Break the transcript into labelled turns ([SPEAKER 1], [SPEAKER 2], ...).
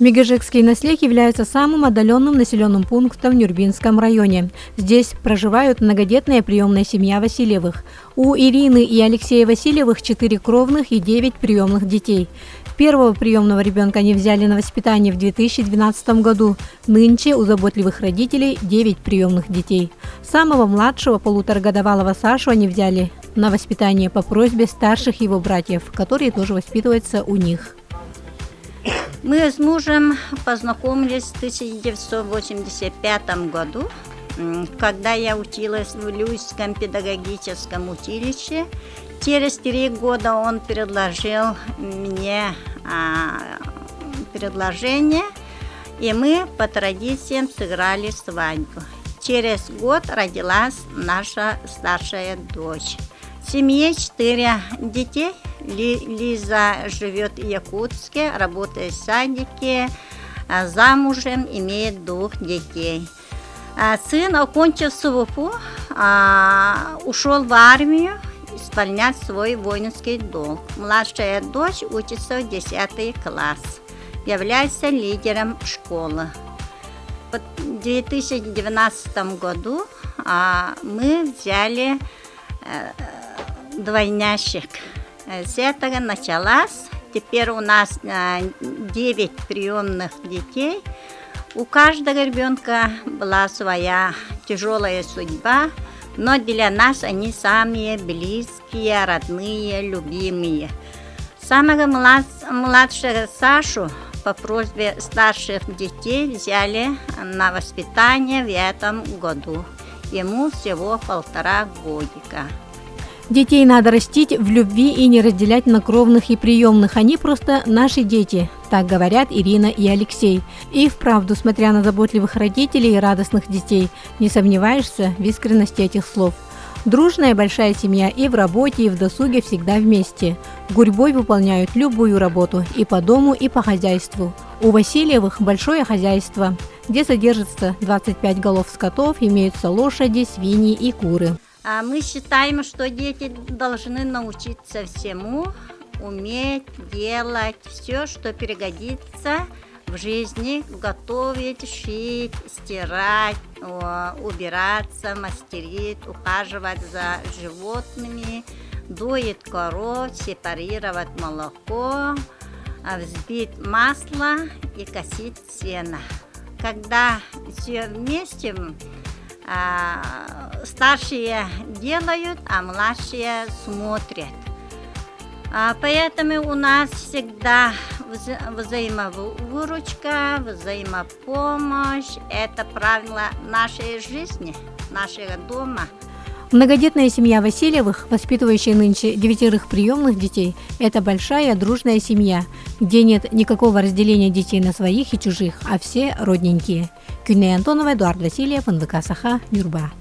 [SPEAKER 1] Мегежекский наследник является самым отдаленным населенным пунктом в Нюрбинском районе. Здесь проживают многодетная приемная семья Васильевых. У Ирины и Алексея Васильевых 4 кровных и 9 приемных детей. Первого приемного ребенка они взяли на воспитание в 2012 году. Нынче у заботливых родителей 9 приемных детей. Самого младшего, полуторагодовалого Сашу, они взяли на воспитание по просьбе старших его братьев, которые тоже воспитываются у них.
[SPEAKER 2] Мы с мужем познакомились в 1985 году, когда я училась в Люйском педагогическом училище. Через 3 года он предложил мне предложение, и мы по традициям сыграли свадьбу. Через год родилась наша старшая дочь. В семье 4 детей. Лиза живет в Якутске, работает в садике, замужем, имеет 2 детей. Сын, окончив СВПУ, ушел в армию исполнять свой воинский долг. Младшая дочь учится в 10 класс, является лидером школы. В 2012 году мы взяли двойняшек. С этого началось. Теперь у нас 9 приемных детей. У каждого ребенка была своя тяжелая судьба, но для нас они самые близкие, родные, любимые. Самого младшего Сашу по просьбе старших детей взяли на воспитание в этом году. Ему всего 1,5 годика.
[SPEAKER 1] Детей надо растить в любви и не разделять на кровных и приемных. Они просто наши дети, так говорят Ирина и Алексей. И вправду, смотря на заботливых родителей и радостных детей, не сомневаешься в искренности этих слов. Дружная большая семья и в работе, и в досуге всегда вместе. Гурьбой выполняют любую работу и по дому, и по хозяйству. У Васильевых большое хозяйство, где содержится 25 голов скотов, имеются лошади, свиньи и куры.
[SPEAKER 2] Мы считаем, что дети должны научиться всему, уметь делать все, что пригодится в жизни, готовить, шить, стирать, убираться, мастерить, ухаживать за животными, доить коров, сепарировать молоко, взбить масло и косить сено. Когда все вместе, старшие делают, а младшие смотрят. Поэтому у нас всегда взаимовыручка, взаимопомощь. Это правило нашей жизни, нашего дома.
[SPEAKER 1] Многодетная семья Васильевых, воспитывающая нынче 9 приемных детей, это большая дружная семья, где нет никакого разделения детей на своих и чужих, а все родненькие. Кюнне Антонова, Эдуард Васильев, НВК Саха, Нюрба.